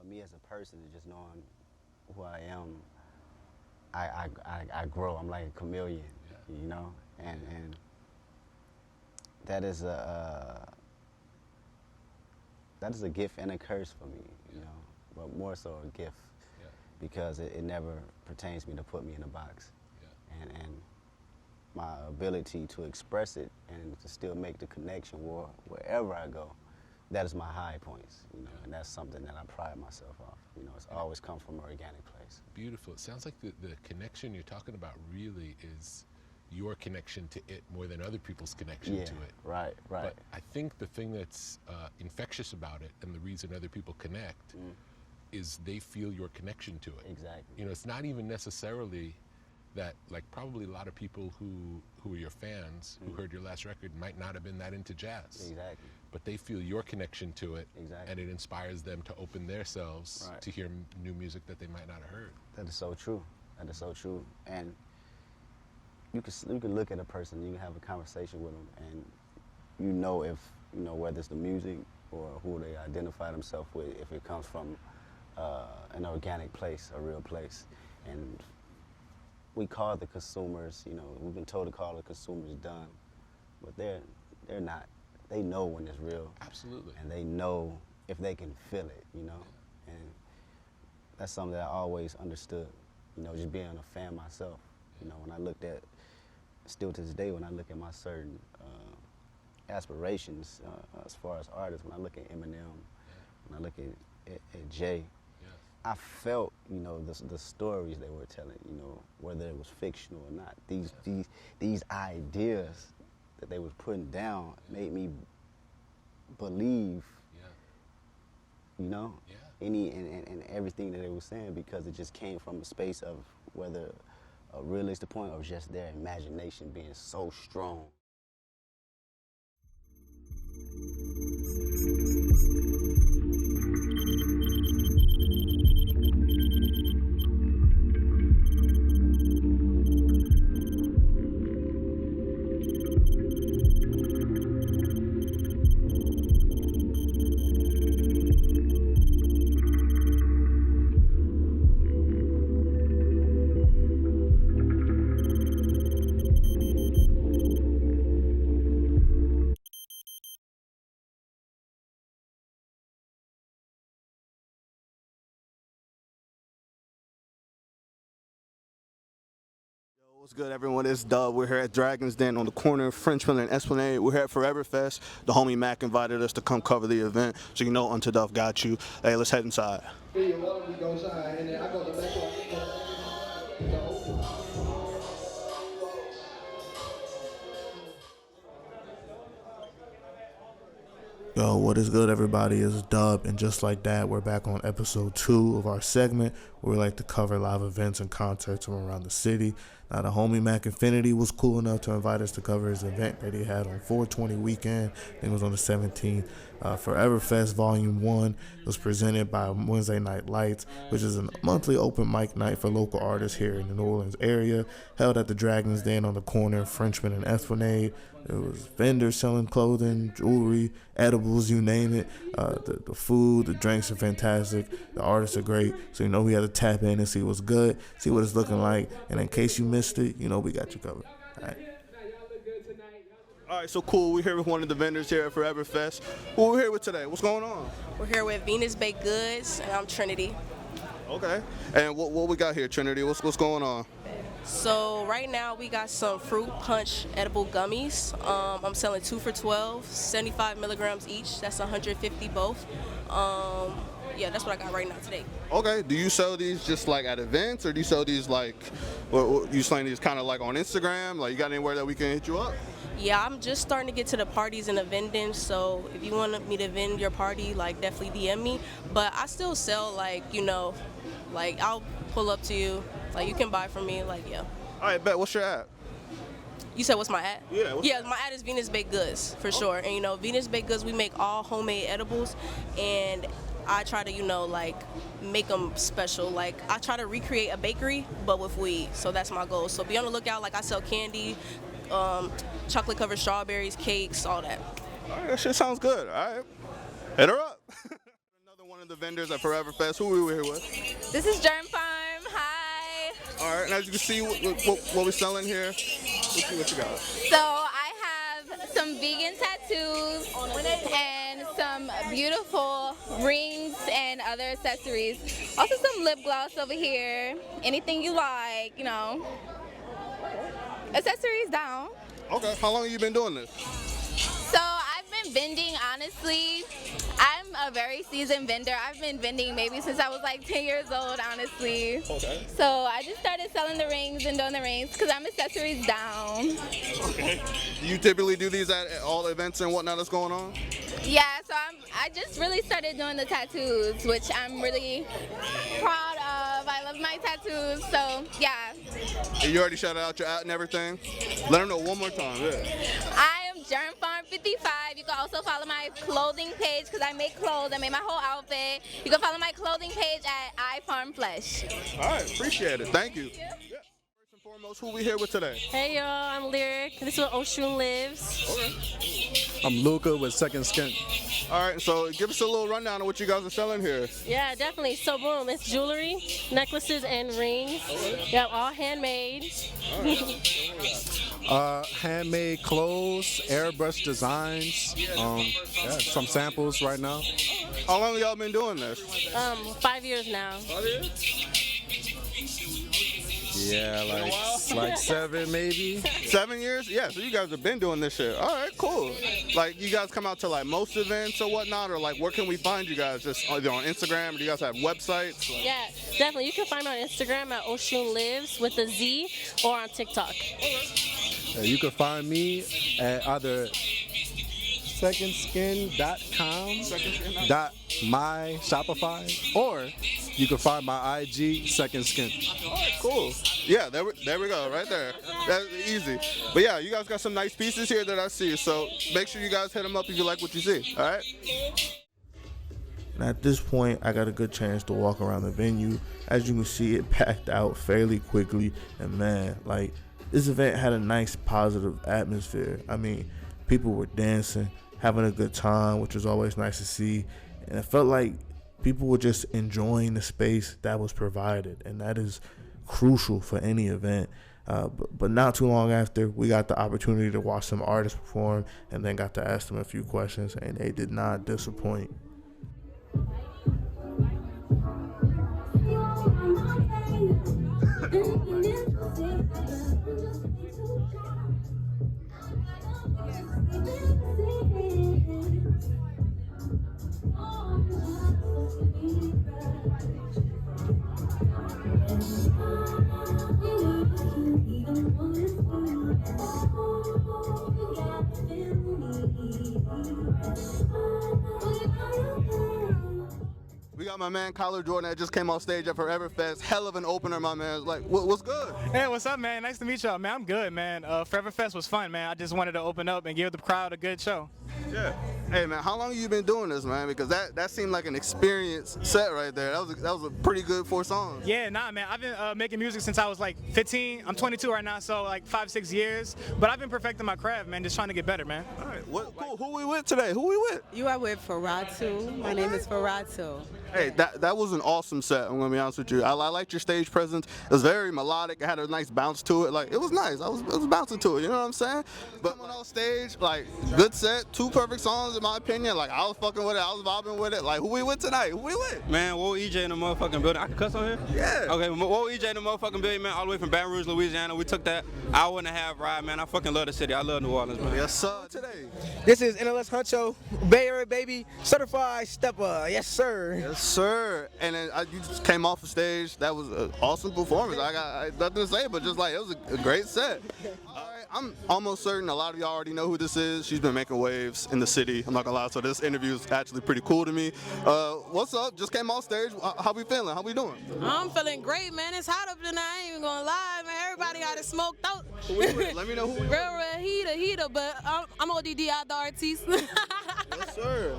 me as a person, just knowing who I am, I grow. I'm like a chameleon, you know, and that is a gift and a curse for me, you know, but more so a gift because it never pertains me to put me in a box, and my ability to express it and to still make the connection wherever I go, that is my high points, you know, and that's something that I pride myself off. You know, it's always come from an organic place. Beautiful. It sounds like the connection you're talking about really is your connection to it more than other people's connection to it. Right. But I think the thing that's infectious about it, and the reason other people connect, is they feel your connection to it. Exactly. You know, it's not even necessarily that, like, probably a lot of people who are your fans, who heard your last record, might not have been that into jazz. Exactly. But they feel your connection to it, exactly, and it inspires them to open themselves to hear new music that they might not have heard. That is so true. That is so true. And you can look at a person, you can have a conversation with them, and you know if, you know, whether it's the music or who they identify themselves with, if it comes from an organic place, a real place. And we call the consumers, you know, we've been told to call the consumers dumb, but they're not. They know when it's real. Absolutely. And they know if they can feel it, you know. And that's something that I always understood, you know, just being a fan myself. You know, when I looked at, still to this day, when I look at my certain aspirations as far as artists, when I look at Eminem, when I look at Jay, I felt, you know, the stories they were telling, you know, whether it was fictional or not. These ideas that they was putting down made me believe, you know, and everything that they were saying, because it just came from a space of whether a realistic point or just their imagination being so strong. What's good, everyone? It's Dub. We're here at Dragon's Den on the corner of Frenchman and Esplanade. We're here at Forever Fest. The homie Mac invited us to come cover the event, so you know Unto Duff got you. Hey, let's head inside. Yo, what is good, everybody? It's Dub, and just like that, we're back on episode 2 of our segment where we like to cover live events and concerts from around the city. Now, the homie Mac Infinity was cool enough to invite us to cover his event that he had on 420 weekend. I think it was on the 17th. Forever Fest Volume 1 was presented by Wednesday Night Lights, which is a monthly open mic night for local artists here in the New Orleans area, held at the Dragon's Den on the corner of Frenchman and Esplanade. There was vendors selling clothing, jewelry, edibles, you name it. The food, the drinks are fantastic. The artists are great. So, you know, we had to tap in and see what's good, see what it's looking like. And in case you missed it, you know, we got you covered. All right, so cool. We're here with one of the vendors here at Forever Fest. Who we're here with today? What's going on? We're here with Venus Baked Goods, and I'm Trinity. Okay. And what we got here, Trinity? What's going on? So right now we got some fruit punch edible gummies. I'm selling 2 for $12, 75 milligrams each. That's 150 both. Yeah, that's what I got right now today. Okay. Do you sell these just like at events, or do you sell these like, you selling these kind of like on Instagram? Like, you got anywhere that we can hit you up? Yeah, I'm just starting to get to the parties and the vending, so if you want me to vend your party, like, definitely DM me. But I still sell, like, you know, like, I'll pull up to you, like, you can buy from me, like, yeah. All right, bet. What's your ad? You said what's my ad? Yeah. My ad is Venus Baked Goods, for sure. And, you know, Venus Baked Goods, we make all homemade edibles, and I try to, you know, like, make them special. Like, I try to recreate a bakery, but with weed, so that's my goal. So be on the lookout. Like, I sell candy, chocolate covered strawberries, cakes, all that. All right, that shit sounds good. All right, hit her up. Another one one of the vendors at Forever Fest. Who are we here with? This is Germ Farm. Hi. All right, and as you can see, what we're selling here, let's see what you got. So I have some vegan tattoos and some beautiful rings and other accessories. Also some lip gloss over here. Anything you like, you know. Accessories down. Okay, how long have you been doing this? So I've been vending, honestly. I'm a very seasoned vendor. I've been vending maybe since I was like 10 years old, honestly. Okay. So I just started selling the rings and doing the rings because I'm accessories down. Okay. Do you typically do these at all events and whatnot that's going on? Yeah, so I just really started doing the tattoos, which I'm really proud of. I love my tattoos, so yeah. And you already shouted out your ad and everything? Let them know one more time, yeah. I am Germ Farm 55. You can also follow my clothing page because I make clothes. I made my whole outfit. You can follow my clothing page at iFarmFlesh. All right, appreciate it. Thank you. Yeah. First and foremost, who we here with today? Hey y'all, I'm Lyric. This is where Oshun lives. Okay. I'm Luca with Second Skin. All right, so give us a little rundown of what you guys are selling here. Yeah, definitely. So boom, it's jewelry, necklaces, and rings. Yeah, all handmade. Handmade clothes, airbrush designs, yeah, some samples right now. How long have y'all been doing this? 5 years now. 5 years? Yeah, like 7 maybe. 7 years? Yeah, so you guys have been doing this shit. All right, cool. Like, you guys come out to like most events or whatnot, or like where can we find you guys? Just either on Instagram, or do you guys have websites? Yeah, definitely. You can find me on Instagram at Oshun lives with a Z or on TikTok. You can find me at either secondskin.com.my.shopify, or you can find my IG Second Skin. All right, cool. Yeah, there we go, right there. That's easy. But yeah, you guys got some nice pieces here that I see, so make sure you guys hit them up if you like what you see, all right? And at this point, I got a good chance to walk around the venue. As you can see, it packed out fairly quickly, and man, like, this event had a nice positive atmosphere. I mean, people were dancing, having a good time, which was always nice to see. And it felt like people were just enjoying the space that was provided. And that is crucial for any event. But not too long after, we got the opportunity to watch some artists perform and then got to ask them a few questions, and they did not disappoint. We got my man Dillard Jordan that just came off stage at Forever Fest. Hell of an opener, my man. Like, what's good? Hey, what's up, man? Nice to meet y'all, man. I'm good, man. Forever Fest was fun, man. I just wanted to open up and give the crowd a good show. Yeah. Hey, man, how long have you been doing this, man? Because that seemed like an experience set right there. That was a pretty good 4 songs. Yeah, nah, man. I've been making music since I was like 15. I'm 22 right now, so like 5-6 years. But I've been perfecting my craft, man. Just trying to get better, man. All right. Cool. Who we with today? Who we with? You are with Faratu. My name is Faratu. Hey, that was an awesome set. I'm gonna be honest with you. I liked your stage presence. It was very melodic. It had a nice bounce to it. Like, it was nice. I was bouncing to it. You know what I'm saying? But coming on stage, like, good set, 2 perfect songs in my opinion. Like, I was fucking with it. I was vibing with it. Like, who we with tonight? Who we with? Man, Whoa EJ in the motherfucking building. I can cuss on here? Yeah. Okay, Whoa EJ in the motherfucking building, man. All the way from Baton Rouge, Louisiana. We took that hour and a half ride, man. I fucking love the city. I love New Orleans, man. Yes, sir. Today. This is NLS Huncho, Bay Area baby, certified stepper. Yes, sir. Yes, sir. And then you just came off the stage. That was an awesome performance. I got nothing to say, but just like, it was a great set. All right, I'm almost certain a lot of y'all already know who this is. She's been making waves in the city. I'm not gonna lie. So this interview is actually pretty cool to me. What's up? Just came off stage. How we feeling? How we doing? I'm feeling great, man. It's hot up tonight. I ain't even gonna lie, man. Everybody got it smoked out. Who we with? Let me know who we with. Real heater, but I'm ODD out the artiste. Yes, sir.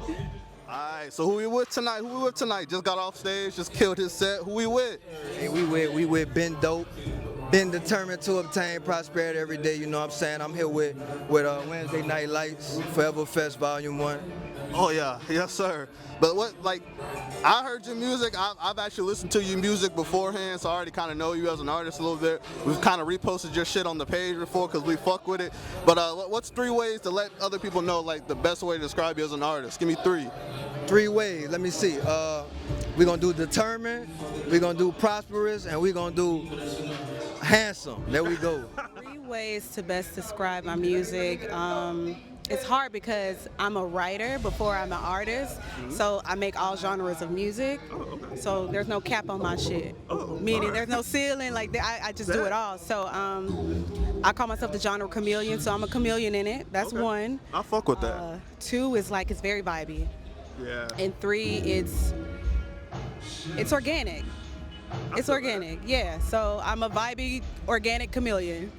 Alright, so who we with tonight? Who we with tonight? Just got off stage, just killed his set. Who we with? Hey, we with Ben Dope. been determined to obtain prosperity every day, you know what I'm saying? I'm here with Wednesday Night Lights, Forever Fest Volume 1. Oh yeah, yes sir. But I heard your music. I've actually listened to your music beforehand, so I already kind of know you as an artist a little bit. We've kind of reposted your shit on the page before because we fuck with it. But what's 3 ways to let other people know, like, the best way to describe you as an artist? Give me 3. 3 ways, let me see. We're gonna do determined, we're gonna do prosperous, and we're gonna do handsome. There we go. 3 ways to best describe my music. It's hard because I'm a writer before I'm an artist, so I make all genres of music. So there's no cap on my shit. Meaning there's no ceiling, like I just do it all. So I call myself the genre chameleon, so I'm a chameleon in it. That's 1. I fuck with that. 2 is like it's very vibey. Yeah. And 3, it's organic. It's organic, yeah. So I'm a vibey, organic chameleon.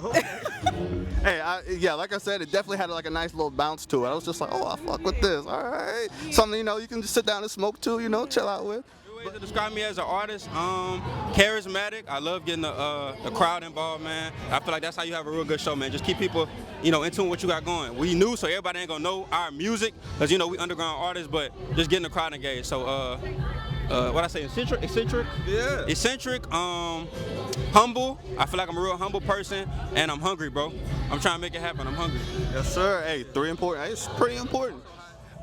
Hey, yeah, like I said, it definitely had like a nice little bounce to it. I was just like, oh, I fuck with this. All right, something you can just sit down and smoke to, chill out with. Ways to describe me as an artist, charismatic. I love getting the crowd involved, man. I feel like that's how you have a real good show, man. Just keep people, in tune with what you got going. We new, so everybody ain't gonna know our music, because we underground artists, but just getting the crowd engaged. So what I say, eccentric? Yeah. Eccentric, humble. I feel like I'm a real humble person, and I'm hungry, bro. I'm trying to make it happen. I'm hungry. Yes, sir. Hey, 3 important. Hey, it's pretty important.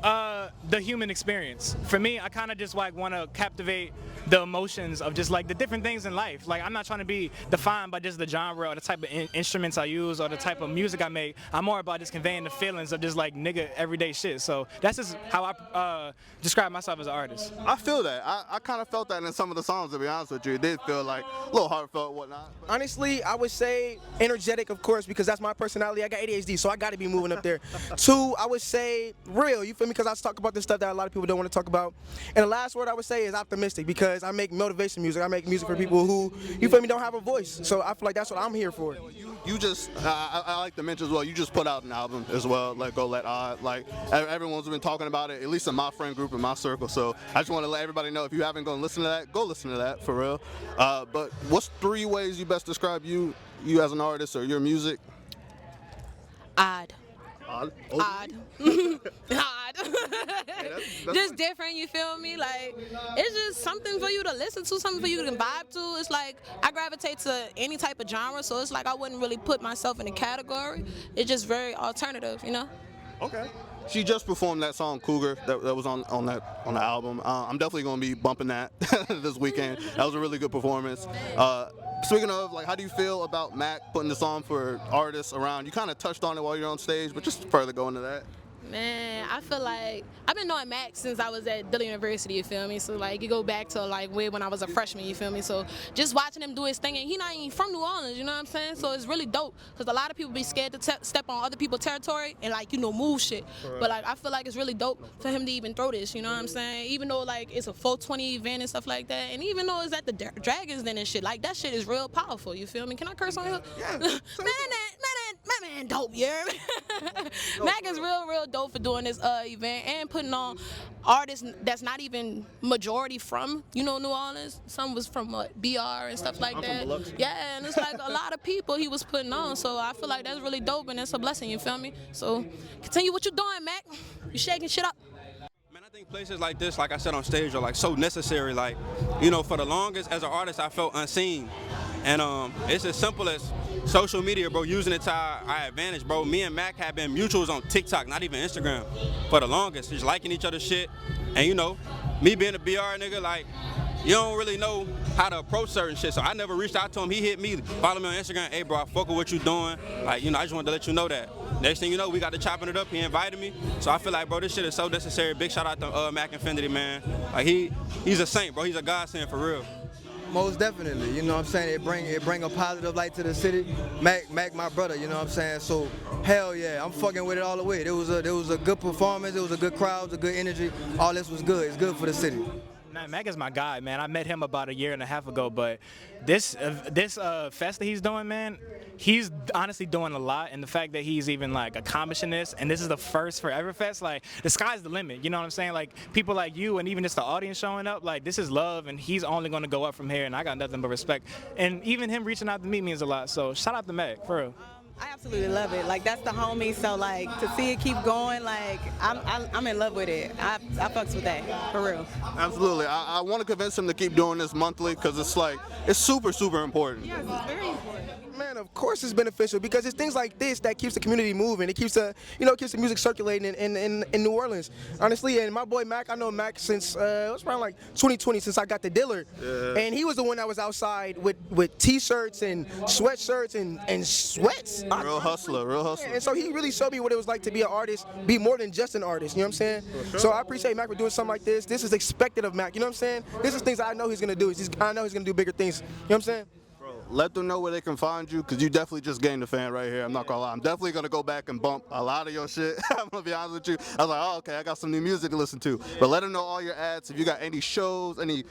The human experience. For me, I kind of just want to captivate the emotions of just like the different things in life. Like, I'm not trying to be defined by just the genre or the type of instruments I use or the type of music I make. I'm more about just conveying the feelings of just like nigga everyday shit. So that's just how I describe myself as an artist. I feel that. I kind of felt that in some of the songs, to be honest with you. It did feel like a little heartfelt and whatnot. Honestly, I would say energetic, of course, because that's my personality. I got ADHD, so I got to be moving up there. 2, I would say real. You feel me? Because I talk about this stuff that a lot of people don't want to talk about. And the last word I would say is optimistic, because I make motivation music. I make music for people who, you feel me, don't have a voice. So I feel like that's what I'm here for. You just, I like to mention as well, you just put out an album as well, Let Go, Let Odd. Like, everyone's been talking about it, at least in my friend group, in my circle. So I just want to let everybody know, if you haven't gone listen to that, go listen to that, for real. But what's 3 ways you best describe you as an artist or your music? Odd. Odd? Odd. Odd. Just different, you feel me? Like, it's just something for you to listen to, something for you to vibe to. It's like, I gravitate to any type of genre, so it's like I wouldn't really put myself in a category. It's just very alternative, Okay. She just performed that song Cougar that was on the album. I'm definitely gonna be bumping that this weekend. That was a really good performance. Speaking of, like, how do you feel about Mac putting this on for artists around? You kind of touched on it while you're on stage, but just further go into that. Man, I feel like I've been knowing Max since I was at Dillard University, you feel me? So like, you go back to like when I was a freshman, you feel me? So just watching him do his thing, and he not even from New Orleans, you know what I'm saying? So it's really dope, because a lot of people be scared to step on other people's territory and like, move shit. Right. But like, I feel like it's really dope for him to even throw this, you know what I'm saying? Even though like it's a 420 event and stuff like that, and even though it's at the Dragons Den and shit, like that shit is real powerful, you feel me? Can I curse on here? Yeah. Man, dope, yeah. Mac is real dope for doing this event and putting on artists that's not even majority from, New Orleans. Some was from BR and stuff like that. Yeah, and it's like a lot of people he was putting on. So I feel like that's really dope, and it's a blessing, you feel me? So continue what you're doing, Mac. You shaking shit up. I think places like this, like I said on stage, are like so necessary. Like, for the longest as an artist, I felt unseen. And it's as simple as social media, bro, using it to our advantage, bro. Me and Mac have been mutuals on TikTok, not even Instagram, for the longest. Just liking each other's shit. And me being a BR nigga, like, you don't really know how to approach certain shit. So I never reached out to him. He hit me, follow me on Instagram. Hey, bro, I fuck with what you doing. Like, I just wanted to let you know that. Next thing you know, we got to chopping it up. He invited me. So I feel like, bro, this shit is so necessary. Big shout out to Mac Infinity, man. Like, he's a saint, bro. He's a godsend for real. Most definitely, you know what I'm saying? It bring a positive light to the city. Mac my brother, you know what I'm saying? So hell yeah, I'm fucking with it all the way. There was a good performance, it was a good crowd, it was a good energy. All this was good. It's good for the city. Nah, Mac is my guy, man. I met him about a year and a half ago, but this fest that he's doing, man, he's honestly doing a lot. And the fact that he's even like accomplishing this, and this is the first Forever Fest, like the sky's the limit. You know what I'm saying? Like people like you and even just the audience showing up, like this is love, and he's only going to go up from here. And I got nothing but respect. And even him reaching out to me means a lot. So shout out to Mac, for real. I absolutely love it. Like that's the homie. So like to see it keep going, like I'm in love with it. I fucks with that for real. Absolutely. I want to convince him to keep doing this monthly because it's like it's super important. Yes, it's very important. Man, of course it's beneficial because it's things like this that keeps the community moving. It keeps the keeps the music circulating in New Orleans. Honestly, and my boy Mac, I know Mac since it was around like 2020 since I got the Dillard. Yeah. And he was the one that was outside with t-shirts and sweatshirts and sweats. Real hustler. And so he really showed me what it was like to be an artist, be more than just an artist, you know what I'm saying? Sure. So I appreciate Mac for doing something like this. This is expected of Mac, you know what I'm saying? This is things I know he's gonna do. I know he's gonna do bigger things, you know what I'm saying? Let them know where they can find you, because you definitely just gained a fan right here. I'm not gonna lie. I'm definitely gonna go back and bump a lot of your shit. I'm gonna be honest with you. I was like, oh, okay, I got some new music to listen to. But let them know all your ads. If you got any shows, any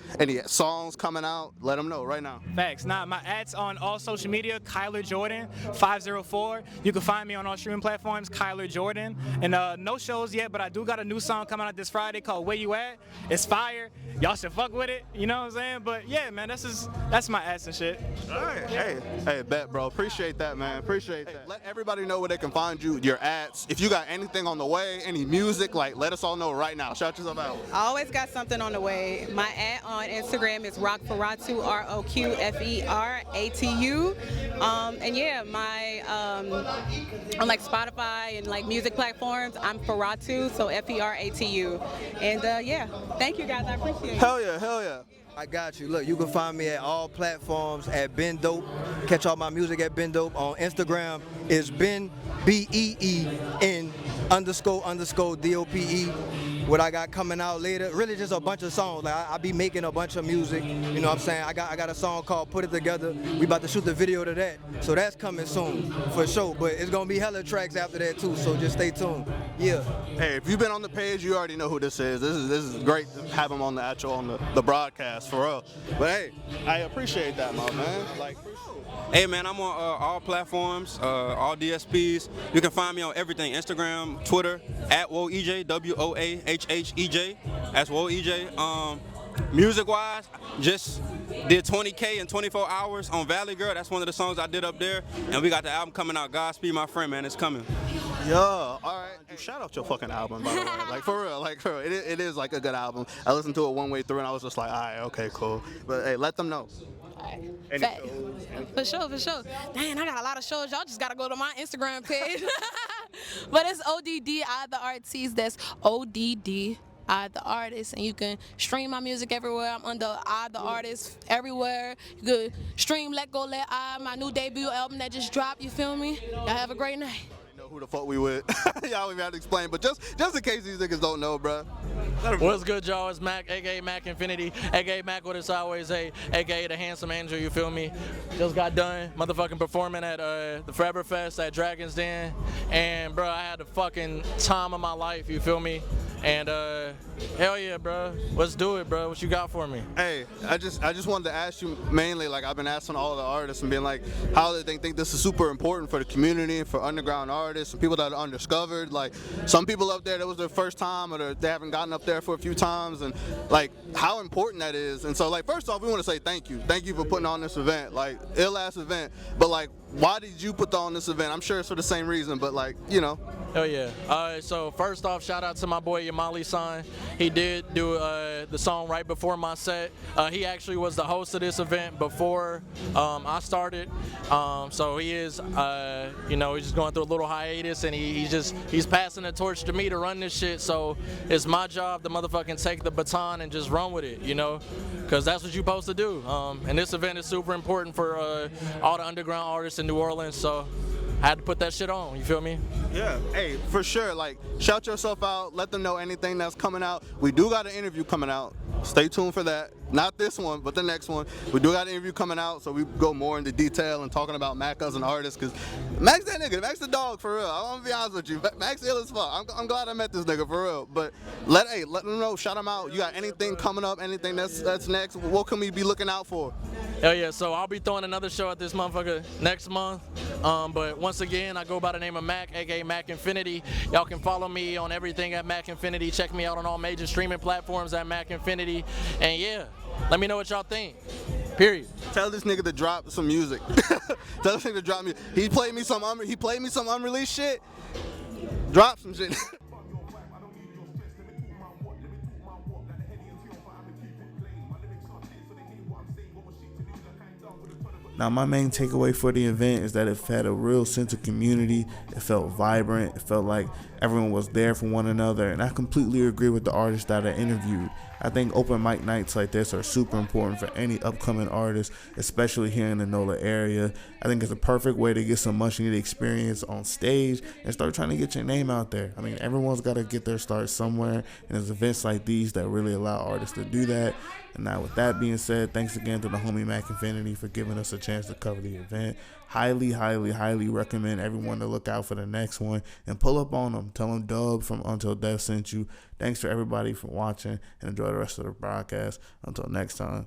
songs coming out, let them know right now. Facts. Nah, my ads on all social media, Kyler Jordan 504. You can find me on all streaming platforms, Kyler Jordan. And no shows yet, but I do got a new song coming out this Friday called Where You At. It's fire. Y'all should fuck with it. You know what I'm saying? But yeah, man, that's my ads and shit. All right. Hey, bet, bro. Appreciate that, man. Appreciate that. Let everybody know where they can find you, your ads. If you got anything on the way, any music, like, let us all know right now. Shout yourself out. I always got something on the way. My ad on Instagram is Rockferatu, ROQFERATU. And yeah, my on like Spotify and like music platforms, I'm Feratu, so FERATU. And yeah, thank you guys. I appreciate it. Hell yeah. I got you. Look, you can find me at all platforms at Ben Dope. Catch all my music at Ben Dope. On Instagram is Ben, BEEN _ DOPE. What I got coming out later, really just a bunch of songs. Like I be making a bunch of music. You know what I'm saying? I got a song called Put It Together. We about to shoot the video to that. So that's coming soon, for sure. But it's gonna be hella tracks after that too, so just stay tuned. Yeah. Hey, if you've been on the page, you already know who this is. This is great to have him on the broadcast, for real. But hey, I appreciate that, my man. Like, hey man, I'm on all platforms, all DSPs. You can find me on everything: Instagram, Twitter, at WoAHEJ, WOAHHEJ. That's WoAHEJ. Music-wise, just did 20K in 24 hours on Valley Girl. That's one of the songs I did up there. And we got the album coming out. Godspeed, my friend, man. It's coming. Yeah, all right. Hey, shout out your fucking album, by the way. Like, for real, it is like a good album. I listened to it one way through and I was just like, all right, okay, cool. But hey, let them know. For sure. Dang, I got a lot of shows. Y'all just gotta go to my Instagram page. But it's ODD I the Artiste. That's ODD I the Artist, and you can stream my music everywhere. I'm under I the Artist everywhere. You could stream Let Go Let I, my new debut album that just dropped. You feel me? Y'all have a great night. Who the fuck we with? Y'all even have to explain, but just in case these niggas don't know, bro. What's good, y'all? It's Mac, aka Mac Infinity, aka Mac what it's always aka the Handsome Angel. You feel me? Just got done motherfucking performing at the Forever Fest at Dragon's Den, and bro, I had the fucking time of my life. You feel me? And hell yeah, bro. Let's do it, bro. What you got for me? Hey, I just wanted to ask you mainly, like I've been asking all the artists and being like, how do they think this is super important for the community, for underground artists, and people that are undiscovered. Like some people up there, that was their first time, or they haven't gotten up there for a few times, and like how important that is. And so like first off, we want to say thank you for putting on this event, like ill-ass event. But like, why did you put on this event? I'm sure it's for the same reason, but like, you know. Hell yeah. So first off, shout out to my boy Yamali-san. He did do the song right before my set. He actually was the host of this event before I started. So he is, he's just going through a little hiatus, and he's passing the torch to me to run this shit. So it's my job to motherfucking take the baton and just run with it, you know, because that's what you're supposed to do. And this event is super important for all the underground artists in New Orleans. So I had to put that shit on, you feel me? Yeah, hey, for sure, like, shout yourself out, let them know anything that's coming out. We do got an interview coming out, stay tuned for that. Not this one, but the next one. We do got an interview coming out, so we go more into detail and talking about Mac as an artist, because Mac's that nigga. Mac's the dog, for real. I want to be honest with you. Mac's ill as fuck. I'm glad I met this nigga, for real. But let them know, shout him out. You got anything coming up, anything that's next? What can we be looking out for? Hell yeah, so I'll be throwing another show at this motherfucker next month. But once again, I go by the name of Mac, aka Mac Infinity. Y'all can follow me on everything at Mac Infinity. Check me out on all major streaming platforms at Mac Infinity. And yeah, let me know what y'all think. Period. Tell this nigga to drop some music. Tell this nigga to drop music. He played me some unreleased shit. Drop some shit. Now, my main takeaway for the event is that it had a real sense of community. It felt vibrant. It felt like everyone was there for one another. And I completely agree with the artists that I interviewed. I think open mic nights like this are super important for any upcoming artist, especially here in the NOLA area. I think it's a perfect way to get some much needed experience on stage and start trying to get your name out there. I mean, everyone's got to get their start somewhere, and there's events like these that really allow artists to do that. And now with that being said, thanks again to the homie Mac Infinity for giving us a chance to cover the event. Highly, highly, highly recommend everyone to look out for the next one and pull up on them. Tell them Dub from Until Death sent you. Thanks for everybody for watching, and enjoy the rest of the broadcast. Until next time.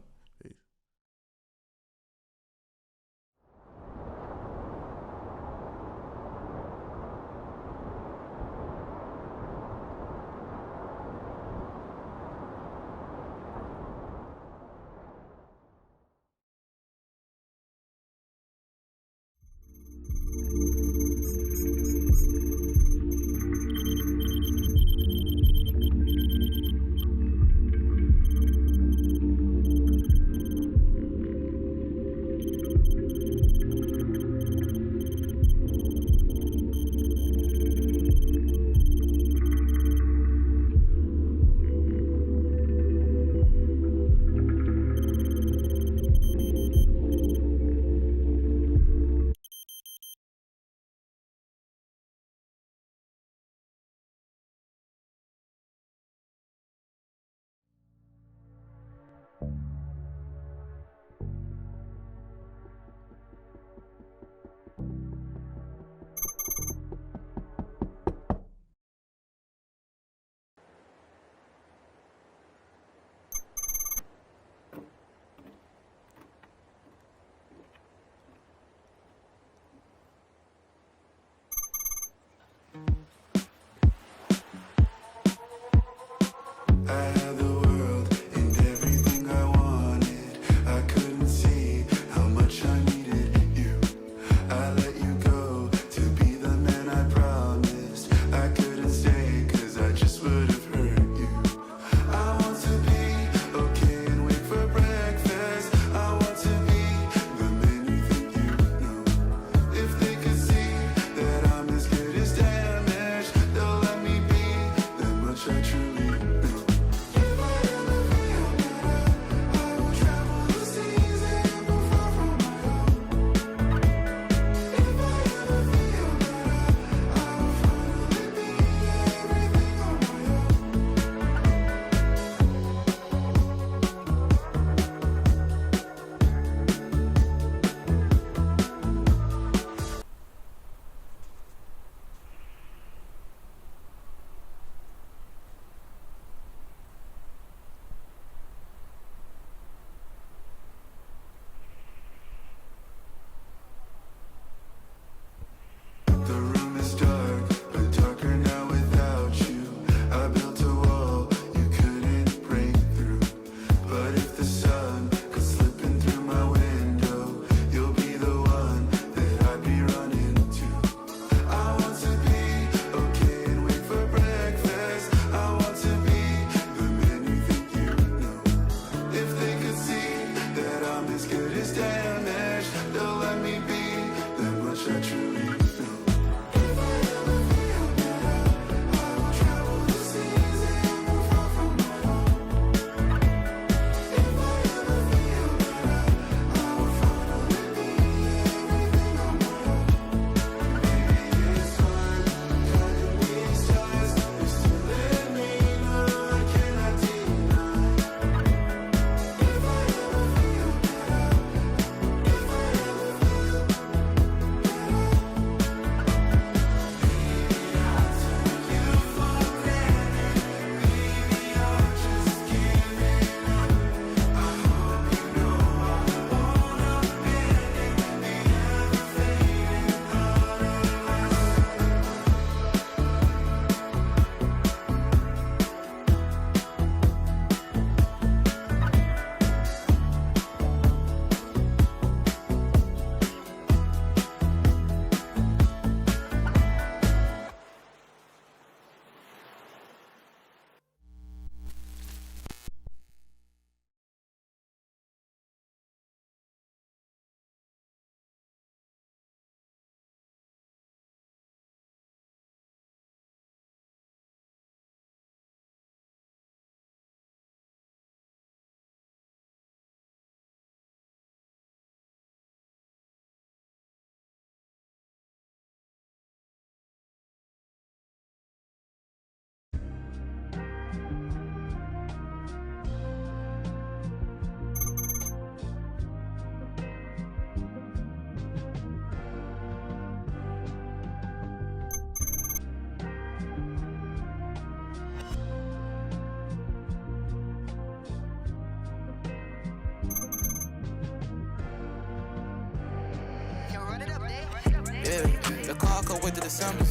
Yeah, the car could wait till December.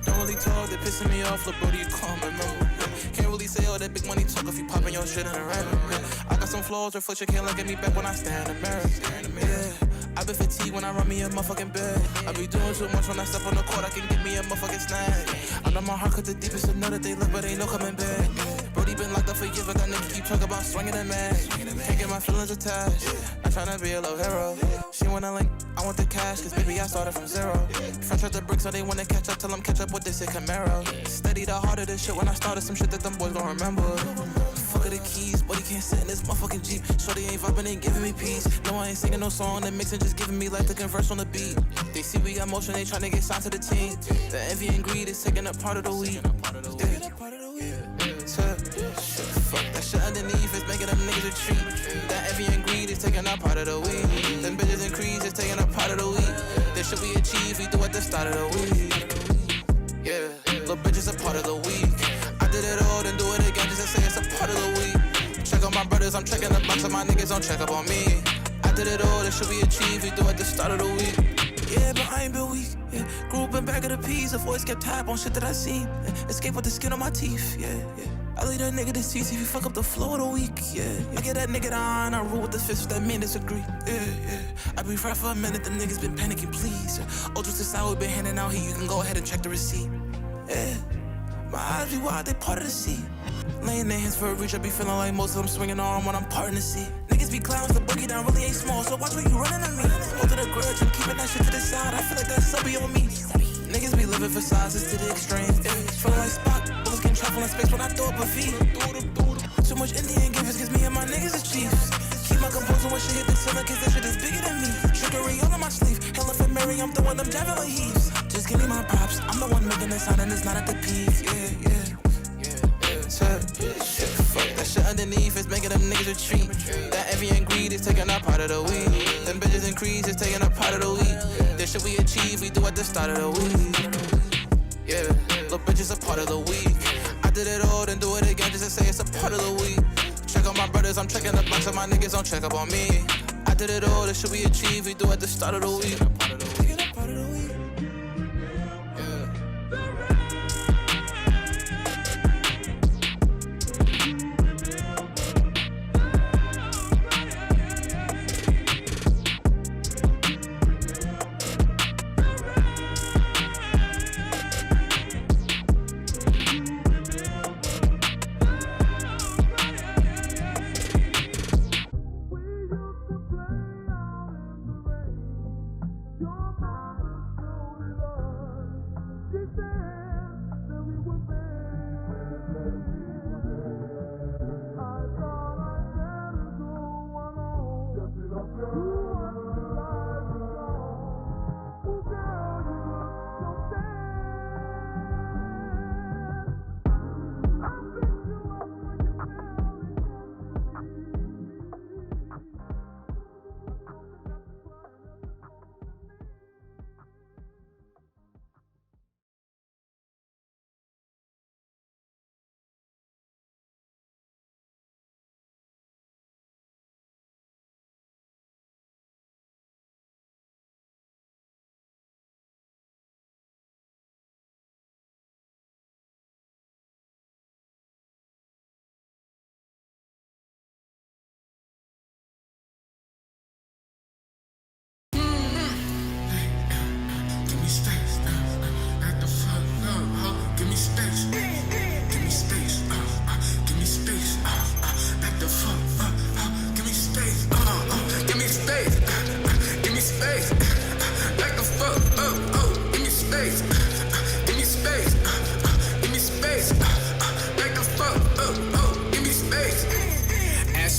Don't really talk, they pissing me off, look, bro, you can't remember. Can't really say all that big money talk if you popping your shit in a random. I got some flaws, reflection can't look at me back when I stand in the mirror. Yeah, I been fatigued when I run me a motherfucking bed. I be doing too much when I step on the court, I can get me a motherfucking snag. I know my heart cut the deepest to know that they look, but ain't no coming back. Brody been locked up for years, but that nigga keep talking about swinging and mad. Can't get my feelings attached. I'm tryna be a little hero. She wanna link, I want the cash, cause baby I started from zero. Fresh out the bricks, so they wanna catch up, tell them catch up with this Camaro. Steady the heart of this shit when I started some shit that them boys gon' remember. Fuck of the keys, but he can't sit in this motherfucking Jeep. Shorty ain't vibing, ain't giving me peace. No, I ain't singing no song, they mixing, just giving me life to converse on the beat. They see we got motion, they tryna get signed to the team. The envy and greed is taking up part of the week. Fuck that shit underneath, it's making them niggas retreat. That envy and greed is taking up part of the week. Them bitches and creeds is taking up part of the week. This shit we achieve, we do at the start of the week. Yeah, little bitches a part of the week. I did it all, then do it again just to say it's a part of the week. Check on my brothers, I'm checking the box, and my niggas don't check up on me. I did it all, this shit we achieve, we do at the start of the week. Yeah, but I ain't been weak. Yeah. Grew up in back of the peas, a voice kept tab on shit that I seen. Escape with the skin on my teeth. Yeah. I leave that nigga deceased if you fuck up the flow of the week. Yeah. I get that nigga the iron, I rule with the fist that men disagree. Yeah. I be right for a minute, them niggas been panicking, please. Ultras to side, we been handing out here, you can go ahead and check the receipt. Yeah. My eyes be wide, they part of the sea. Laying their hands for a reach, I be feeling like most of them swinging arm when I'm parting the sea. Niggas be clowns, the boogie down really ain't small, so watch where you running at me. Hold to the grudge, I'm keeping that shit to the side, I feel like that subby on me. Niggas be living for sizes to the extreme. Feeling like Spock, bullets can travel in space when I throw up a feed. Too much Indian givers gives me and my niggas as chiefs. Keep my composure when shit hit the ceiling, cause that shit is bigger than me. Trickery all on my sleeve, hell if I'm Mary, I'm throwing them javelin heaves. Just give me my props, I'm the one making the sound and it's not at the peak. Yeah. Fuck that shit underneath, it's making them niggas retreat. That envy and greed is taking up part of the week. Them bitches and creeds is taking up part of the week. This shit we achieve, we do at the start of the week. Yeah, little bitches a part of the week. I did it all, then do it again just to say it's a part of the week. Check on my brothers, I'm checking the box, and my niggas don't check up on me. I did it all, this shit we achieve, we do at the start of the week.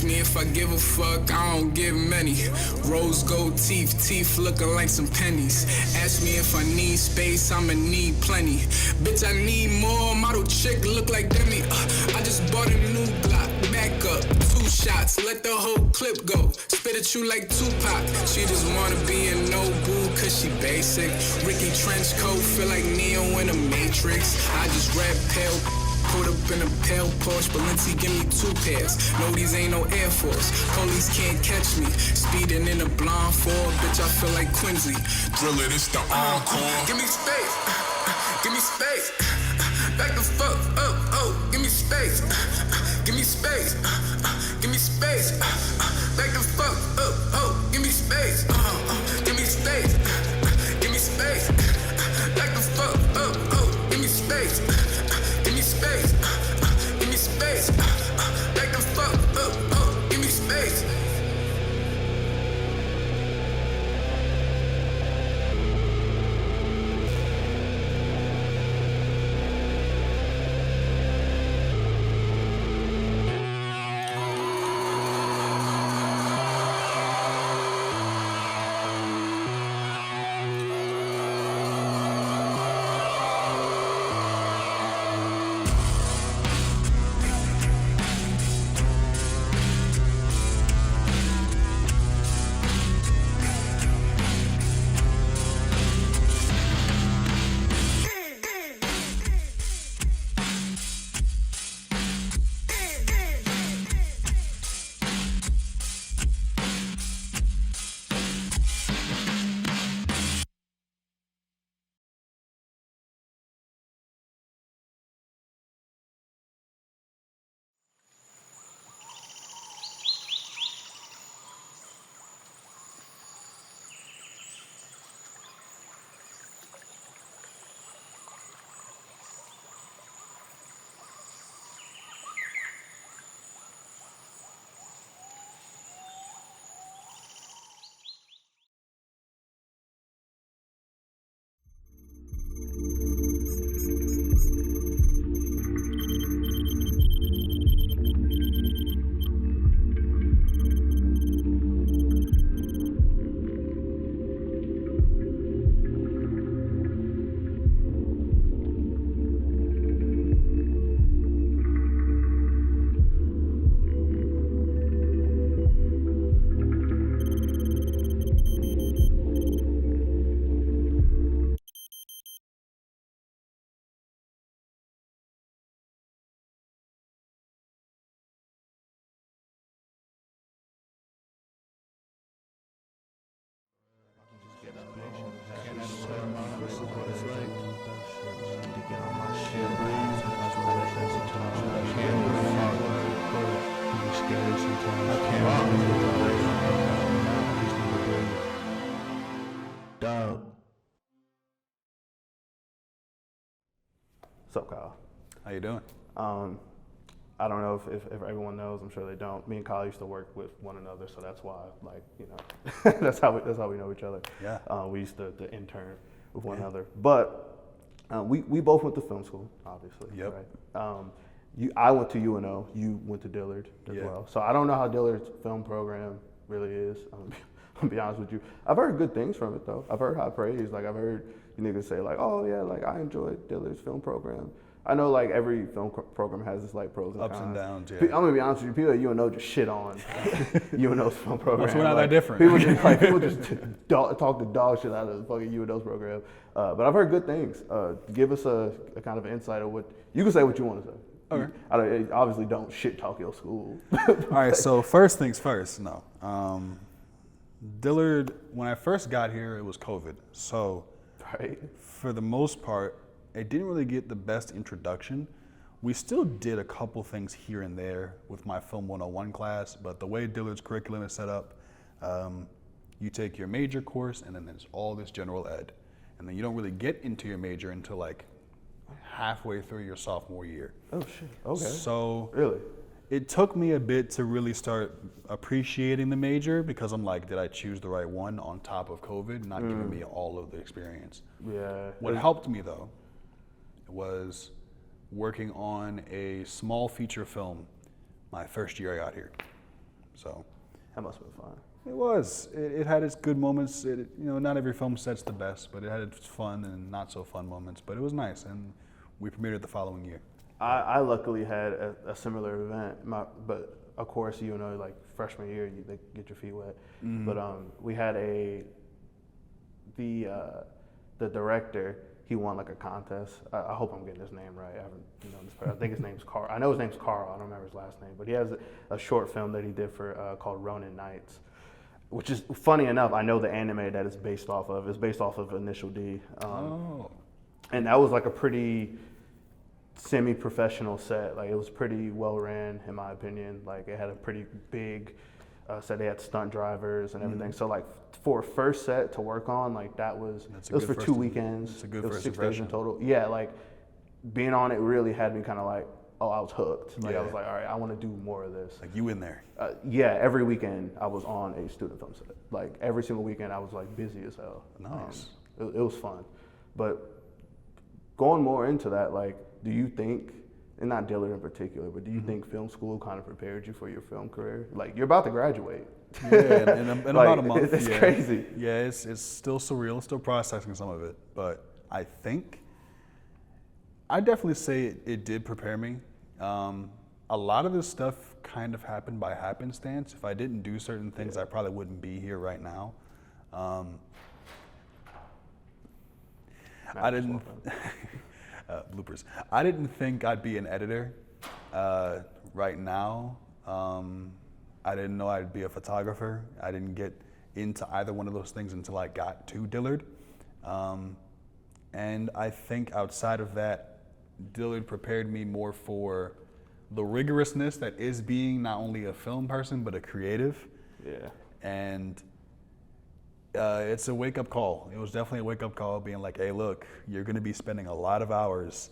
If I give a fuck, I don't give many. Rose gold teeth looking like some pennies. Ask me if I need space, I'ma need plenty. Bitch, I need more. Model chick look like Demi. I just bought a new Glock. Back up, 2 shots, let the whole clip go. Spit at you like Tupac. She just wanna be a no-boo cause she basic. Ricky trench coat, feel like Neo in the Matrix. I just rap pale. Pulled up in a pale Porsche, Balenci give me 2 pairs. No, these ain't no Air Force. Police can't catch me. Speeding in a blonde Ford, bitch, I feel like Quincy. Driller, this the encore. Give me space. Give me space. Back the fuck up. Oh, give me space. Give me space. Give me space. Back the fuck up. Oh, give me space. Give me space. Give me space. Back the fuck up. Oh, give me space. Give me space. Give me space. Back the fuck up. Oh, give me space. What's up, Kyle? How you doing? I don't know if everyone knows. I'm sure they don't. Me and Kyle used to work with one another, so that's why, like, you know, that's how we know each other. Yeah. We used to intern with one another, but we both went to film school, obviously. Yep. Right? I went to UNO. You went to Dillard as well. So I don't know how Dillard's film program really is. I'll be honest with you. I've heard good things from it though. I've heard high praise. Like I've heard you niggas say like, oh yeah, like I enjoyed Dillard's film program. I know like every film program has its like pros and ups cons. and downs. Yeah. I'm gonna be honest with you. People at UNO just shit on UNO's film program. We're not like, that different. People just talk the dog shit out of the fucking UNO's program. But I've heard good things. Give us a kind of insight of what you can say. What you want to say. Okay. I obviously don't shit talk your school. All right. So first things first. No. Dillard, when I first got here, it was COVID. So for the most part, it didn't really get the best introduction. We still did a couple things here and there with my Film 101 class, but the way Dillard's curriculum is set up, you take your major course and then there's all this general ed. And then you don't really get into your major until like halfway through your sophomore year. Oh shit, okay. So really? It took me a bit to really start appreciating the major because I'm like, did I choose the right one on top of COVID, not giving me all of the experience? Yeah. What helped me though was working on a small feature film my first year I got here. So that must have been fun. It was. It had its good moments. Not every film set's the best, but it had its fun and not so fun moments. But it was nice, and we premiered it the following year. I luckily had a similar event, but of course, like freshman year, they get your feet wet. Mm-hmm. But we had the director. he won like a contest. I hope I'm getting his name right. I haven't, I think his name's Carl. I know his name's Carl. I don't remember his last name, but he has a short film that he did for called Ronin Knights, which is funny enough. I know the anime that it's based off of is based off of Initial D. And that was like a pretty semi-professional set. Like it was pretty well ran, in my opinion. Like it had a pretty big set. They had stunt drivers and everything. So like for a first set to work on, like it was for 2 weekends. It's a good it was first 6 days in impression. total. Yeah, like being on it really had me kind of like, oh, I was hooked. Like I Yeah. was like, all right, I want to do more of this. Like you in there. Yeah, every weekend I was on a student film set. Like every single weekend I was like busy as hell. Nice. It was fun. But going more into that, like, do you think, and not Dillard in particular, but do you think film school kind of prepared you for your film career? Like, you're about to graduate. Yeah, in Like, about a month. It's crazy. Yeah, it's still surreal, still processing some of it. But I definitely say it did prepare me. A lot of this stuff kind of happened by happenstance. If I didn't do certain things, I probably wouldn't be here right now. I didn't bloopers. I didn't think I'd be an editor right now. I didn't know I'd be a photographer. I didn't get into either one of those things until I got to Dillard. And I think outside of that, Dillard prepared me more for the rigorousness that is being not only a film person, but a creative. Yeah. And it's a wake-up call. It was definitely a wake-up call, being like, hey, look, you're gonna be spending a lot of hours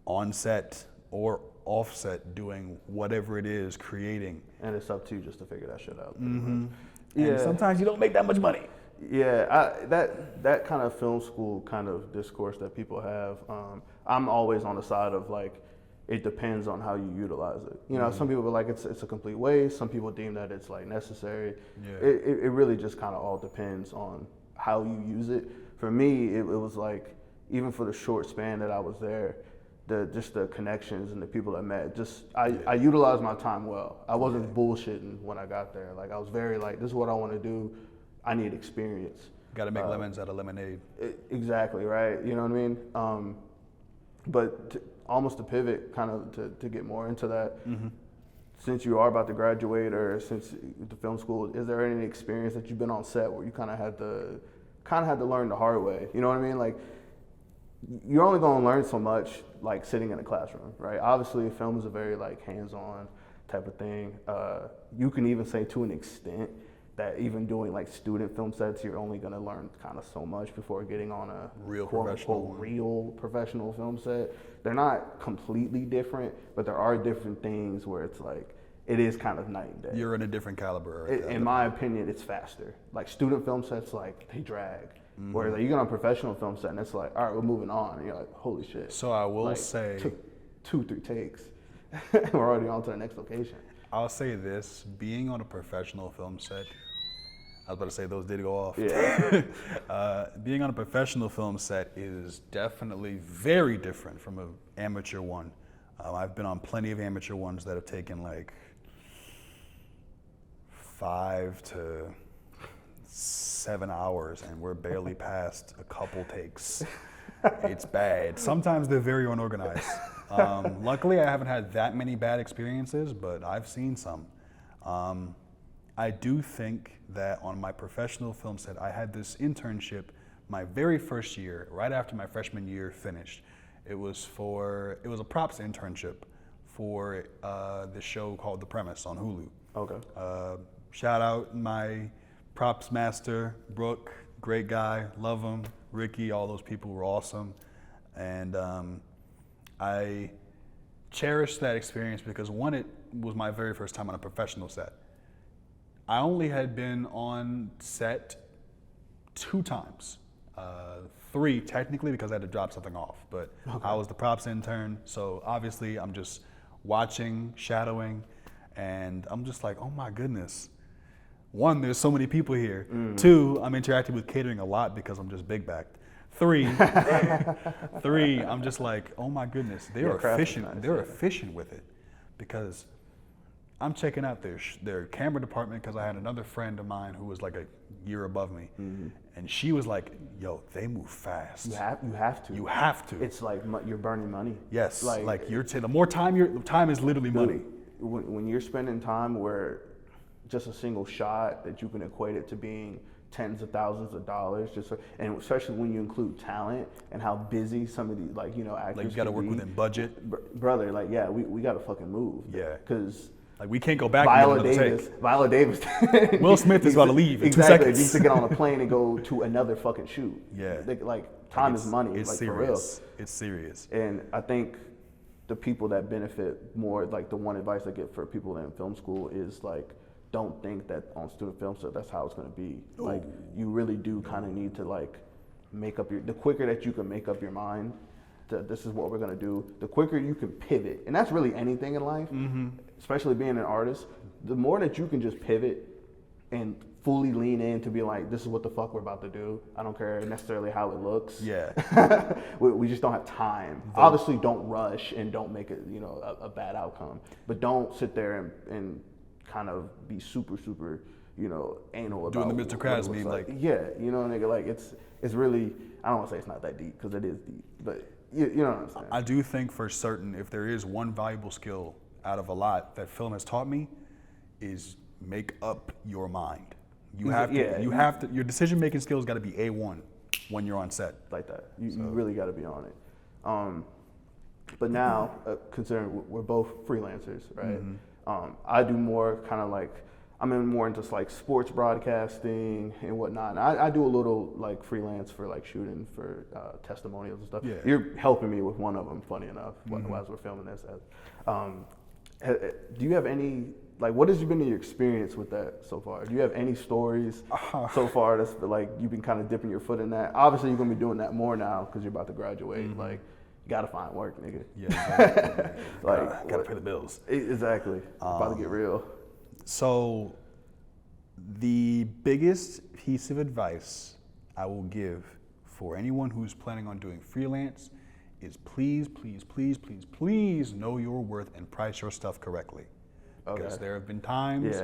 on set or offset doing whatever it is, creating. And it's up to you just to figure that shit out. Mm-hmm. Yeah. And sometimes you don't make that much money. Yeah, that kind of film school kind of discourse that people have, I'm always on the side of like, it depends on how you utilize it. You know, some people are like, it's a complete waste. Some people deem that it's like necessary. Yeah. It really just kind of all depends on how you use it. For me, it was like, even for the short span that I was there, just the connections and the people I met, I utilized my time well. I wasn't bullshitting when I got there. Like I was very like, this is what I want to do. I need experience. Got to make lemons out of lemonade. Exactly, right? You know what I mean? But almost to pivot, kind of to get more into that, since you are about to graduate or since the film school, is there any experience that you've been on set where you kind of had to learn the hard way? You know what I mean? Like, you're only going to learn so much like sitting in a classroom, right? Obviously, film is a very like hands-on type of thing. You can even say to an extent that even doing like student film sets, you're only going to learn kind of so much before getting on a real professional film set. They're not completely different, but there are different things where it's like, it is kind of night and day. You're in a different caliber. In my opinion, it's faster. Like student film sets, like they drag. Whereas like, you get on a professional film set and it's like, all right, we're moving on. And you're like, holy shit. So I will like, say, took 2-3 takes. We're already on to the next location. I'll say this, being on a professional film set, I was about to say those did go off. Yeah. Being on a professional film set is definitely very different from an amateur one. I've been on plenty of amateur ones that have taken like 5 to 7 hours and we're barely past a couple takes. It's bad. Sometimes they're very unorganized. Luckily, I haven't had that many bad experiences, but I've seen some. I do think that on my professional film set, I had this internship my very first year, right after my freshman year finished. It was a props internship for the show called The Premise on Hulu. Okay. Shout out my props master, Brooke, great guy, love him. Ricky, all those people were awesome. And I cherished that experience because one, it was my very first time on a professional set. I only had been on set 2 times. 3 technically because I had to drop something off, but I was the props intern, so obviously I'm just watching, shadowing, and I'm just like, oh my goodness. 1, there's so many people here. 2, I'm interacting with catering a lot because I'm just big backed. 3, I'm just like, oh my goodness, they're efficient. They're efficient with it because I'm checking out their camera department because I had another friend of mine who was like a year above me, and she was like, "Yo, they move fast. You have to. You have to. It's like you're burning money. Yes, like you're the more time is literally money. When you're spending time where just a single shot that you can equate it to being tens of thousands of dollars, and especially when you include talent and how busy some of these actors. Like you got to work within budget, brother. Like we got to fucking move. Yeah, because. Like we can't go back. Viola Davis. Will Smith is about to leave in 2 exactly. seconds. Needs to get on a plane and go to another fucking shoot. Yeah. Time is money. It's serious. For real. It's serious. And I think the people that benefit more, like the one advice I get for people in film school is like, don't think that on student film stuff that's how it's going to be. Ooh. Like you really do kind of need to like make up the quicker that you can make up your mind. This is what we're gonna do. The quicker you can pivot, and that's really anything in life, especially being an artist. The more that you can just pivot and fully lean in to be like, this is what the fuck we're about to do. I don't care necessarily how it looks. Yeah. we just don't have time. Obviously, don't rush and don't make it a bad outcome. But don't sit there and kind of be super anal about doing the Mr. Krabs meme like nigga, like it's really, I don't want to say it's not that deep because it is deep, but. You know what I'm saying? I do think for certain, if there is one valuable skill out of a lot that film has taught me, is make up your mind. You have to. Your decision-making skills got to be A1 when you're on set. Like that. You really got to be on it. But now, considering we're both freelancers, right? I do more kind of like. I'm more into like sports broadcasting and whatnot. And I do a little like freelance for like shooting for testimonials and stuff. Yeah. You're helping me with one of them, funny enough, as we're filming this. Do you have any, like, what has been your experience with that so far? Do you have any stories so far that's like you've been kind of dipping your foot in that? Obviously, you're gonna be doing that more now because you're about to graduate. Like, you gotta find work, nigga. Yeah. Like, gotta pay the bills. Exactly. About to get real. So, the biggest piece of advice I will give for anyone who's planning on doing freelance is please know your worth and price your stuff correctly. Because there have been times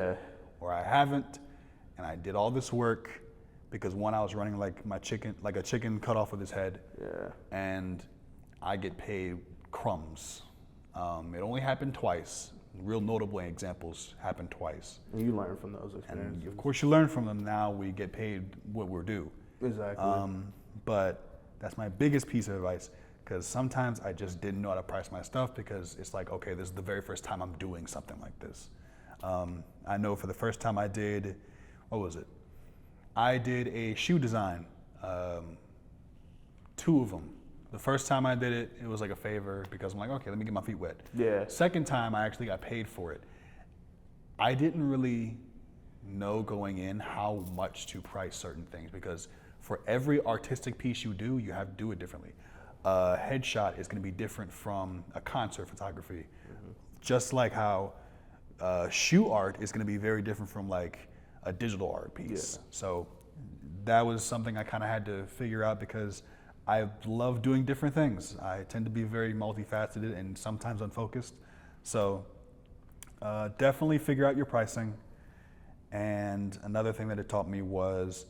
where I haven't, and I did all this work because one, I was running like a chicken cut off with his head, and I get paid crumbs. It only happened twice. Real notable examples happened twice. And you learn from those experiences. And of course you learn from them. Now we get paid what we're due. Exactly. But that's my biggest piece of advice, because sometimes I just didn't know how to price my stuff because it's like, okay, this is the very first time I'm doing something like this. I know for the first time I did, what was it? I did a shoe design, 2 of them. The first time I did it, it was like a favor because I'm like, okay, let me get my feet wet. Yeah. Second time, I actually got paid for it. I didn't really know going in how much to price certain things because for every artistic piece you do, you have to do it differently. A headshot is going to be different from a concert photography, just like how shoe art is going to be very different from like a digital art piece. Yeah. So that was something I kind of had to figure out because I love doing different things. I tend to be very multifaceted and sometimes unfocused. So definitely figure out your pricing. And another thing that it taught me was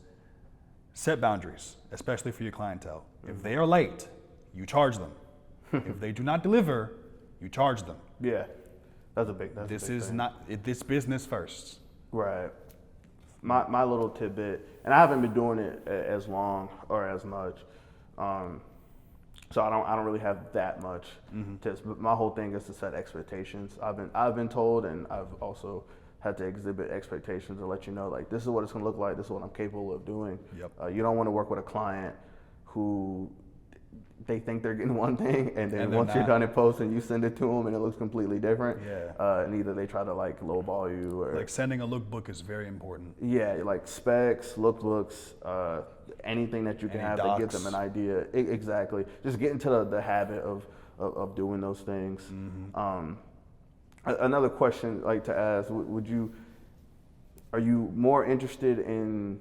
set boundaries, especially for your clientele. If they are late, you charge them. If they do not deliver, you charge them. Yeah, that's a big. This is not this business first. Right. My little tidbit, and I haven't been doing it as long or as much. So I don't really have that much tips, but my whole thing is to set expectations. I've been told, and I've also had to exhibit expectations to let you know, like, this is what it's gonna look like, this is what I'm capable of doing. Yep. You don't want to work with a client who they think they're getting one thing, and then once you're done in post and you send it to them and it looks completely different. Yeah. And either they try to like lowball you or like sending a lookbook is very important. Yeah, like specs, lookbooks, anything that you can have to give them an idea. Exactly. Just get into the habit of doing those things. Another question like to ask: are you more interested in,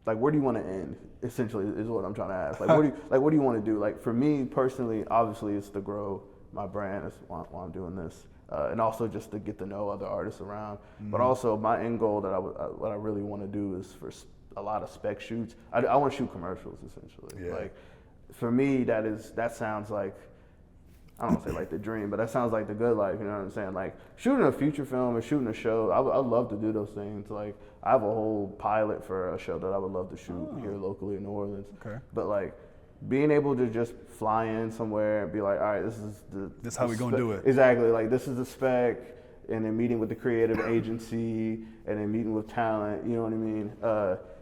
like, where do you want to end? Essentially, is what I'm trying to ask. Like, what do you want to do? Like, for me personally, obviously, it's to grow my brand. That's why I'm doing this, and also just to get to know other artists around. But also, my end goal that what I really want to do is for a lot of spec shoots. I want to shoot commercials essentially. Yeah. Like for me, that sounds like, I don't want to say like the dream, but that sounds like the good life. You know what I'm saying? Like shooting a feature film or shooting a show, I'd love to do those things. Like I have a whole pilot for a show that I would love to shoot here locally in New Orleans. Okay. But like being able to just fly in somewhere and be like, all right, this is how we gonna do it. Exactly. Like this is the spec, and then meeting with the creative agency, and then meeting with talent. You know what I mean?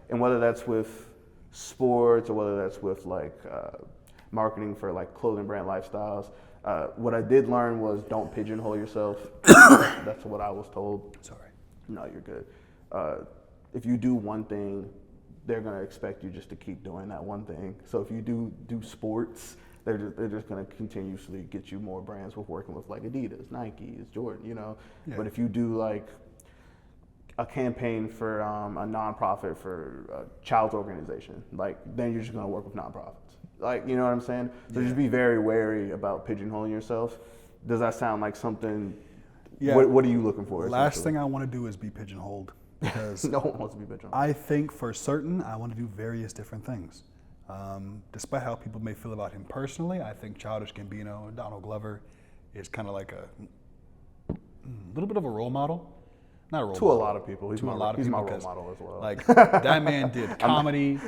And whether that's with sports or whether that's with like marketing for like clothing brand lifestyles. What I did learn was don't pigeonhole yourself. That's what I was told. Sorry. No, you're good. If you do one thing, they're gonna expect you just to keep doing that one thing. So if you do sports, they're just gonna continuously get you more brands with working with like Adidas, Nike, Jordan, you know. Yeah. But if you do like a campaign for a nonprofit for a child's organization, like then you're just gonna work with nonprofits. Like, you know what I'm saying? So just be very wary about pigeonholing yourself. Does that sound like something? Yeah. What are you looking for? Last thing I want to do is be pigeonholed, because no one wants to be pigeonholed. I think for certain I want to do various different things. Despite how people may feel about him personally, I think Childish Gambino, Donald Glover, is kind of like a little bit of a role model. Not a role to model. A lot of people. He's my role model as well. Like that man did comedy,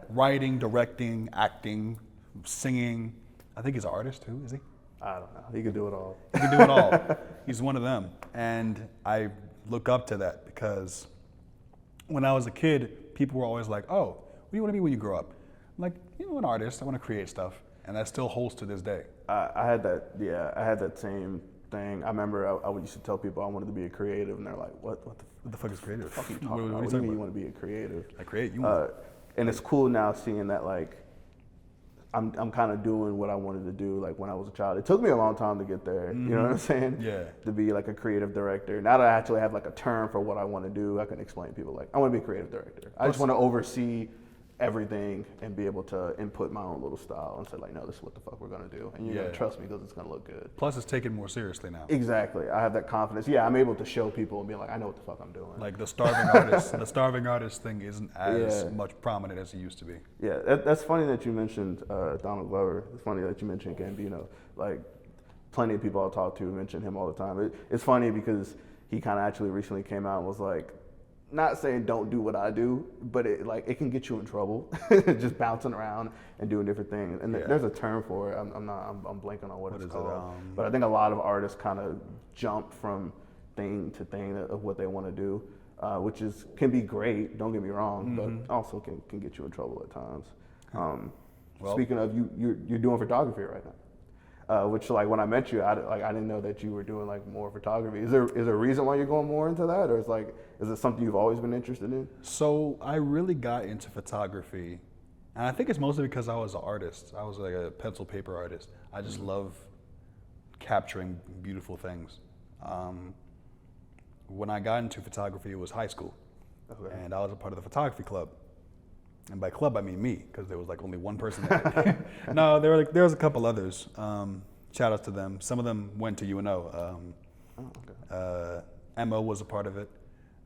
writing, directing, acting, singing. I think he's an artist too, is he? I don't know. He could do it all. He can do it all. He's one of them. And I look up to that because when I was a kid, people were always like, oh, what do you want to be when you grow up? I'm like, an artist. I want to create stuff. And that still holds to this day. I had that same thing. I remember I used to tell people I wanted to be a creative, and they're like, what the fuck is creative? What the fuck are you talking about? What do you mean you want to be a creative? I create, you want. And it's cool now seeing that, like, I'm kind of doing what I wanted to do, like, when I was a child. It took me a long time to get there, you know what I'm saying? Yeah. To be, like, a creative director. Now that I actually have, like, a term for what I want to do, I can explain to people, like, I want to be a creative director. I just want to oversee everything and be able to input my own little style and say, like, no, this is what the fuck we're going to do. And you're going to trust me because it's going to look good. Plus, it's taken more seriously now. Exactly. I have that confidence. Yeah, I'm able to show people and be like, I know what the fuck I'm doing. Like the starving artist thing isn't as much prominent as it used to be. Yeah, that's funny that you mentioned Donald Glover. It's funny that you mentioned Gambino. Like, plenty of people I talk to mention him all the time. It's funny because he kind of actually recently came out and was like, not saying don't do what I do, but it can get you in trouble, just bouncing around and doing different things. And there's a term for it. I'm blanking on what it's called. But I think a lot of artists kind of jump from thing to thing of what they want to do, which can be great. Don't get me wrong, but also can get you in trouble at times. Speaking of, you're doing photography right now. Which, like, when I met you, I didn't know that you were doing like more photography. Is there a reason why you're going more into that, or is it something you've always been interested in? So I really got into photography, and I think it's mostly because I was an artist. I was like a pencil paper artist. I just love capturing beautiful things. When I got into photography, it was high school, and I was a part of the photography club. And by club, I mean me, because there was like only one person there. No, there was a couple others. Shout out to them. Some of them went to UNO. Emma was a part of it.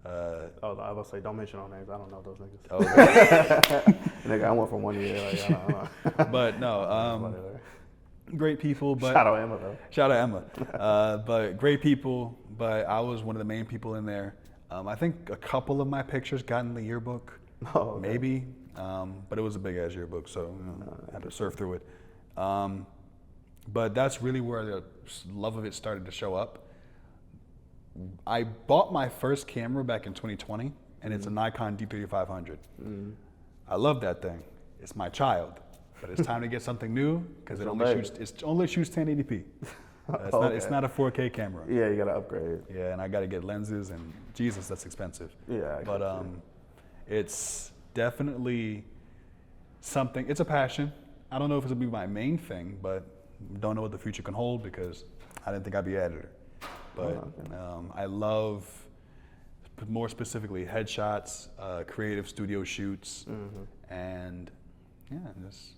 I was about to say, don't mention all names. I don't know those niggas. Oh, okay. Nigga, I went for 1 year. Like, I don't know. But no, great people. But shout out Emma though. Shout out Emma. But great people. But I was one of the main people in there. I think a couple of my pictures got in the yearbook. Oh, okay. Maybe. But it was a big ass yearbook, so I had to surf through it. But that's really where the love of it started to show up. I bought my first camera back in 2020, and it's a Nikon D3500. I love that thing. It's my child, but it's time to get something new because it only shoots 1080p. It's not a 4K camera. Yeah, you gotta upgrade. Yeah, and I gotta get lenses, and Jesus, that's expensive. Yeah, but it's definitely something. It's a passion. I don't know if it's gonna be my main thing, but don't know what the future can hold because I didn't think I'd be an editor. But I love, more specifically, headshots, creative studio shoots, and just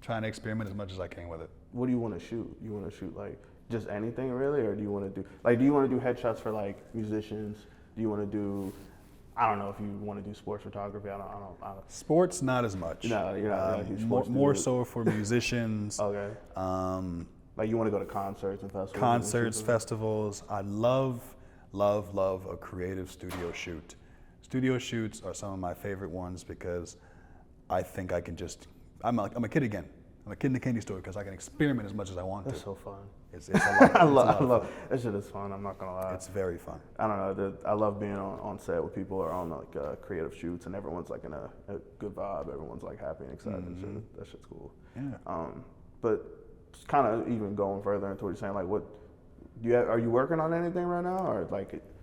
trying to experiment as much as I can with it. What do you want to shoot? You want to shoot like just anything really, or do you want to do headshots for like musicians? Do you want to do I don't know if you want to do sports photography. I don't. Sports, not as much. No, you're not. More so for musicians. Okay. Like you want to go to concerts and festivals. Concerts, festivals. I love a creative studio shoot. Studio shoots are some of my favorite ones because I think I can just. I'm a kid again. I'm a kid in the candy store because I can experiment as much as I want to. That's so fun. It's a lot. I love that shit is fun. I'm not gonna lie. It's very fun. I don't know. I love being on set with people or on like creative shoots, and everyone's like in a good vibe. Everyone's like happy and excited. And shit. That shit's cool. Yeah. But just kind of even going further into what you're saying, like, what are you working on anything right now,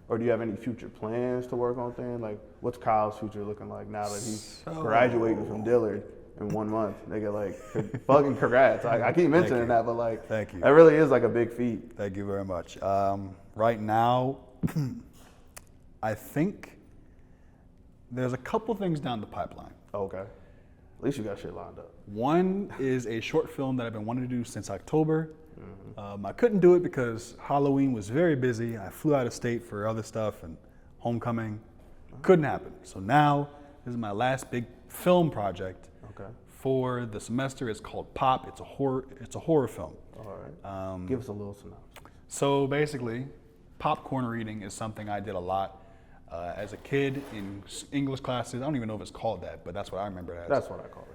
or do you have any future plans to work on things? Like, what's Kyle's future looking like now that he's graduating from Dillard? In 1 month, nigga, like, fucking congrats. I keep mentioning that, but like, thank you. That really is like a big feat. Thank you very much. Right now, I think there's a couple things down the pipeline. Okay. At least you got shit lined up. One is a short film that I've been wanting to do since October. I couldn't do it because Halloween was very busy. I flew out of state for other stuff and homecoming. Couldn't happen. So now, this is my last big film project. Okay. For the semester. It's called Pop. It's a horror film. All right. Give us a little synopsis. So basically, popcorn reading is something I did a lot as a kid in English classes. I don't even know if it's called that, but that's what I remember it as. That's what I call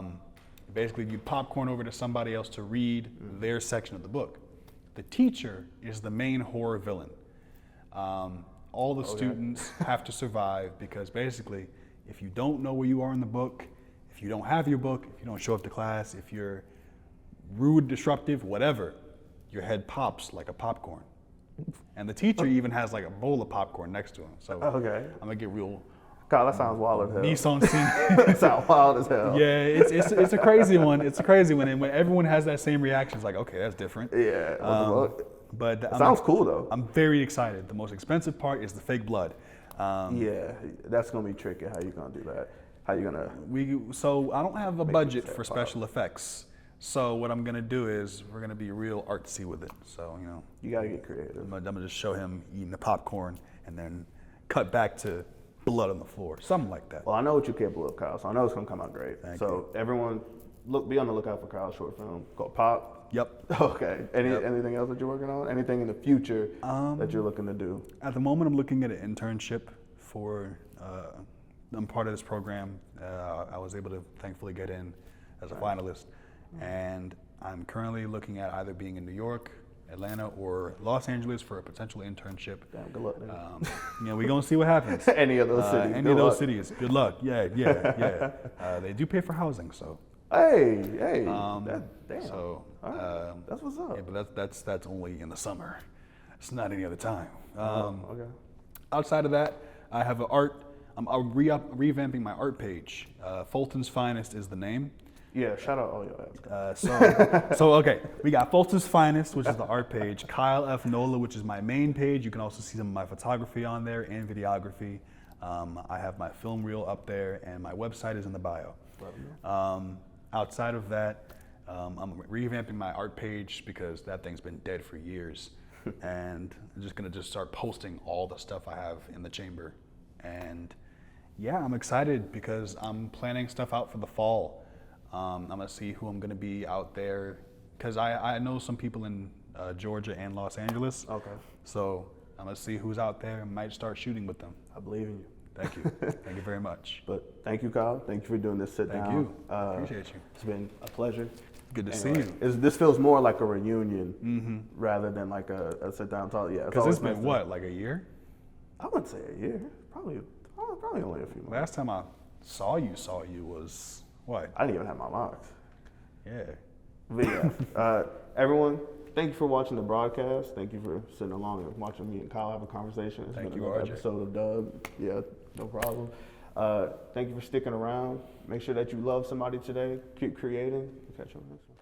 it. Basically, you popcorn over to somebody else to read their section of the book. The teacher is the main horror villain. All the students have to survive because basically, if you don't know where you are in the book, if you don't have your book, if you don't show up to class, if you're rude, disruptive, whatever, your head pops like a popcorn. And the teacher even has like a bowl of popcorn next to him. So I'm gonna get real. God, that sounds wild as hell. Nissan scene. That sounds wild as hell. Yeah, it's a crazy one. It's a crazy one, and when everyone has that same reaction, it's like, okay, that's different. Yeah. But that sounds cool though. I'm very excited. The most expensive part is the fake blood. Yeah, that's gonna be tricky. How you gonna do that? How you gonna? So I don't have a budget for special effects. So what I'm gonna do is we're gonna be real artsy with it. So you gotta get creative. I'm gonna just show him eating the popcorn and then cut back to blood on the floor, something like that. Well, I know what you're capable of, Kyle. So I know it's gonna come out great. Thank you. Everyone, be on the lookout for Kyle's short film called Pop. Yep. Okay. Anything else that you're working on? Anything in the future that you're looking to do? At the moment, I'm looking at an internship for. I'm part of this program. I was able to thankfully get in as a finalist. And I'm currently looking at either being in New York, Atlanta, or Los Angeles for a potential internship. Damn, good luck, nigga. We're gonna see what happens. Any of those cities. Any of those cities. Good luck. Yeah. They do pay for housing, so. Hey. Damn. So. That's what's up. Yeah, but that's only in the summer. It's not any other time. Okay. Outside of that, I have I'm revamping my art page. Fulton's Finest is the name. Yeah, shout out all your ads. So okay, we got Fulton's Finest, which is the art page. Kyle F. Nola, which is my main page. You can also see some of my photography on there and videography. I have my film reel up there, and my website is in the bio. Outside of that, I'm revamping my art page because that thing's been dead for years. And I'm just gonna start posting all the stuff I have in the chamber. And yeah, I'm excited because I'm planning stuff out for the fall. I'm gonna see who I'm gonna be out there because I know some people in Georgia and Los Angeles. Okay. So I'm gonna see who's out there and might start shooting with them. I believe in you. Thank you. Thank you very much. But thank you, Kyle. Thank you for doing this sit down. Thank you. Appreciate you. It's been a pleasure. Good to see you. This feels more like a reunion rather than like a sit down talk. Yeah. Because it's been what, like a year? I wouldn't say a year. Probably only a few months. Last time I saw you was what? I didn't even have my locks. Yeah. But yeah, everyone, thank you for watching the broadcast. Thank you for sitting along and watching me and Kyle have a conversation. It's been another episode of Dub. Yeah, no problem. Thank you for sticking around. Make sure that you love somebody today. Keep creating. Catch you on the next one.